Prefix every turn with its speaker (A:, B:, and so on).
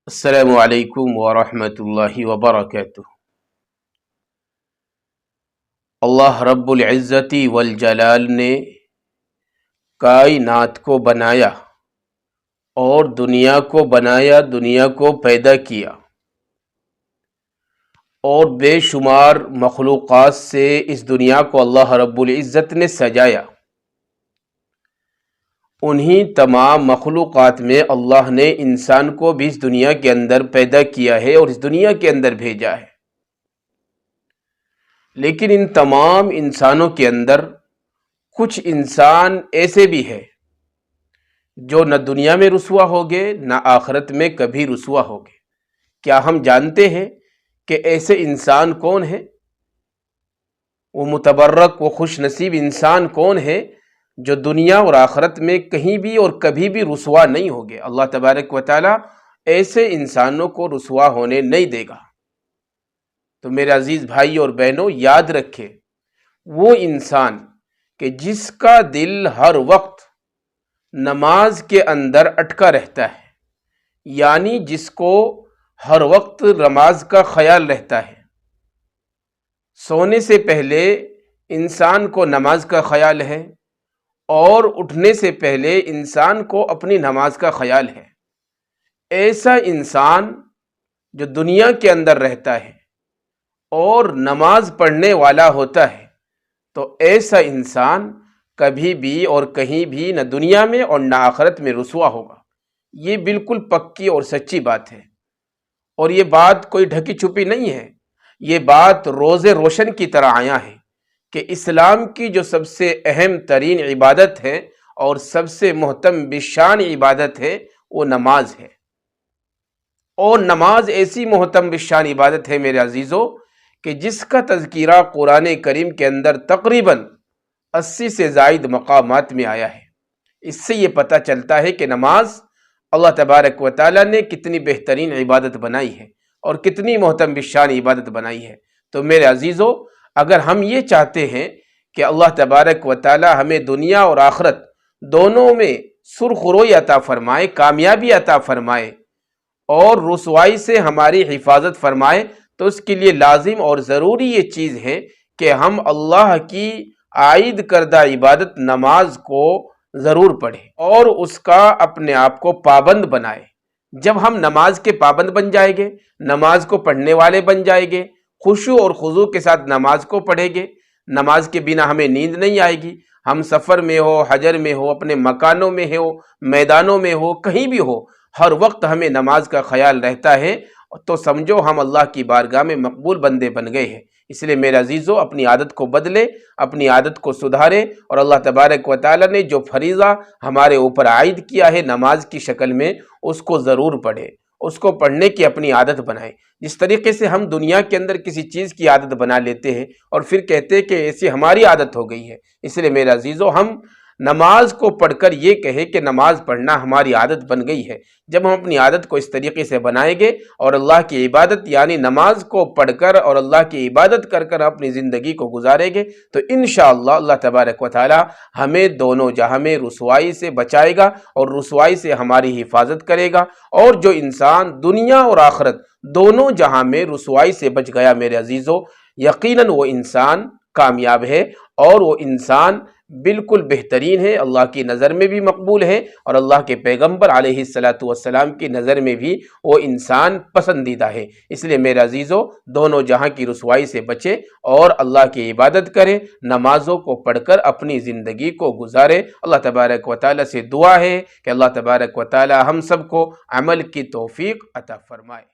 A: السلام علیکم ورحمۃ اللہ وبرکاتہ۔ اللہ رب العزت والجلال نے کائنات کو بنایا اور دنیا کو بنایا، دنیا کو پیدا کیا اور بے شمار مخلوقات سے اس دنیا کو اللہ رب العزت نے سجایا۔ انہی تمام مخلوقات میں اللہ نے انسان کو بھی اس دنیا کے اندر پیدا کیا ہے اور اس دنیا کے اندر بھیجا ہے۔ لیکن ان تمام انسانوں کے اندر کچھ انسان ایسے بھی ہیں جو نہ دنیا میں رسوا ہوگے نہ آخرت میں کبھی رسوا ہوگے۔ کیا ہم جانتے ہیں کہ ایسے انسان کون ہیں؟ وہ متبرک و خوش نصیب انسان کون ہے جو دنیا اور آخرت میں کہیں بھی اور کبھی بھی رسوا نہیں ہوگے؟ اللہ تبارک و تعالی ایسے انسانوں کو رسوا ہونے نہیں دے گا۔ تو میرے عزیز بھائی اور بہنوں، یاد رکھے، وہ انسان کہ جس کا دل ہر وقت نماز کے اندر اٹکا رہتا ہے، یعنی جس کو ہر وقت نماز کا خیال رہتا ہے، سونے سے پہلے انسان کو نماز کا خیال ہے اور اٹھنے سے پہلے انسان کو اپنی نماز کا خیال ہے، ایسا انسان جو دنیا کے اندر رہتا ہے اور نماز پڑھنے والا ہوتا ہے، تو ایسا انسان کبھی بھی اور کہیں بھی نہ دنیا میں اور نہ آخرت میں رسوا ہوگا۔ یہ بالکل پکی اور سچی بات ہے، اور یہ بات کوئی ڈھکی چھپی نہیں ہے، یہ بات روز روشن کی طرح آیا ہے کہ اسلام کی جو سب سے اہم ترین عبادت ہے اور سب سے محتم بشان عبادت ہے وہ نماز ہے۔ اور نماز ایسی محتم بشان عبادت ہے میرے عزیزوں کہ جس کا تذکرہ قرآن کریم کے اندر تقریباً 80 سے زائد مقامات میں آیا ہے۔ اس سے یہ پتہ چلتا ہے کہ نماز اللہ تبارک و تعالیٰ نے کتنی بہترین عبادت بنائی ہے اور کتنی محتم بشان عبادت بنائی ہے۔ تو میرے عزیزوں، اگر ہم یہ چاہتے ہیں کہ اللہ تبارک و تعالیٰ ہمیں دنیا اور آخرت دونوں میں سرخ روئی عطا فرمائے، کامیابی عطا فرمائے اور رسوائی سے ہماری حفاظت فرمائے، تو اس کے لیے لازم اور ضروری یہ چیز ہے کہ ہم اللہ کی عائد کردہ عبادت نماز کو ضرور پڑھیں اور اس کا اپنے آپ کو پابند بنائے۔ جب ہم نماز کے پابند بن جائیں گے، نماز کو پڑھنے والے بن جائیں گے، خشوع اور خضوع کے ساتھ نماز کو پڑھیں گے، نماز کے بنا ہمیں نیند نہیں آئے گی۔ ہم سفر میں ہو، حضر میں ہو، اپنے مکانوں میں ہو، میدانوں میں ہو، کہیں بھی ہو، ہر وقت ہمیں نماز کا خیال رہتا ہے، تو سمجھو ہم اللہ کی بارگاہ میں مقبول بندے بن گئے ہیں۔ اس لیے میرے عزیزو، اپنی عادت کو بدلے، اپنی عادت کو سدھارے اور اللہ تبارک و تعالیٰ نے جو فریضہ ہمارے اوپر عائد کیا ہے نماز کی شکل میں، اس کو ضرور پڑھے، اس کو پڑھنے کی اپنی عادت بنائے۔ جس طریقے سے ہم دنیا کے اندر کسی چیز کی عادت بنا لیتے ہیں اور پھر کہتے ہیں کہ ایسی ہماری عادت ہو گئی ہے، اس لیے میرے عزیزو، ہم نماز کو پڑھ کر یہ کہے کہ نماز پڑھنا ہماری عادت بن گئی ہے۔ جب ہم اپنی عادت کو اس طریقے سے بنائیں گے اور اللہ کی عبادت یعنی نماز کو پڑھ کر اور اللہ کی عبادت کر کر اپنی زندگی کو گزاریں گے، تو انشاءاللہ اللہ تبارک و تعالی ہمیں دونوں جہاں میں رسوائی سے بچائے گا اور رسوائی سے ہماری حفاظت کرے گا۔ اور جو انسان دنیا اور آخرت دونوں جہاں میں رسوائی سے بچ گیا میرے عزیزو، یقیناً وہ انسان کامیاب ہے اور وہ انسان بالکل بہترین ہے، اللہ کی نظر میں بھی مقبول ہے اور اللہ کے پیغمبر علیہ السلام کی نظر میں بھی وہ انسان پسندیدہ ہے۔ اس لیے میرے عزیزو، دونوں جہاں کی رسوائی سے بچے اور اللہ کی عبادت کریں، نمازوں کو پڑھ کر اپنی زندگی کو گزارے۔ اللہ تبارک و تعالیٰ سے دعا ہے کہ اللہ تبارک و تعالیٰ ہم سب کو عمل کی توفیق عطا فرمائے۔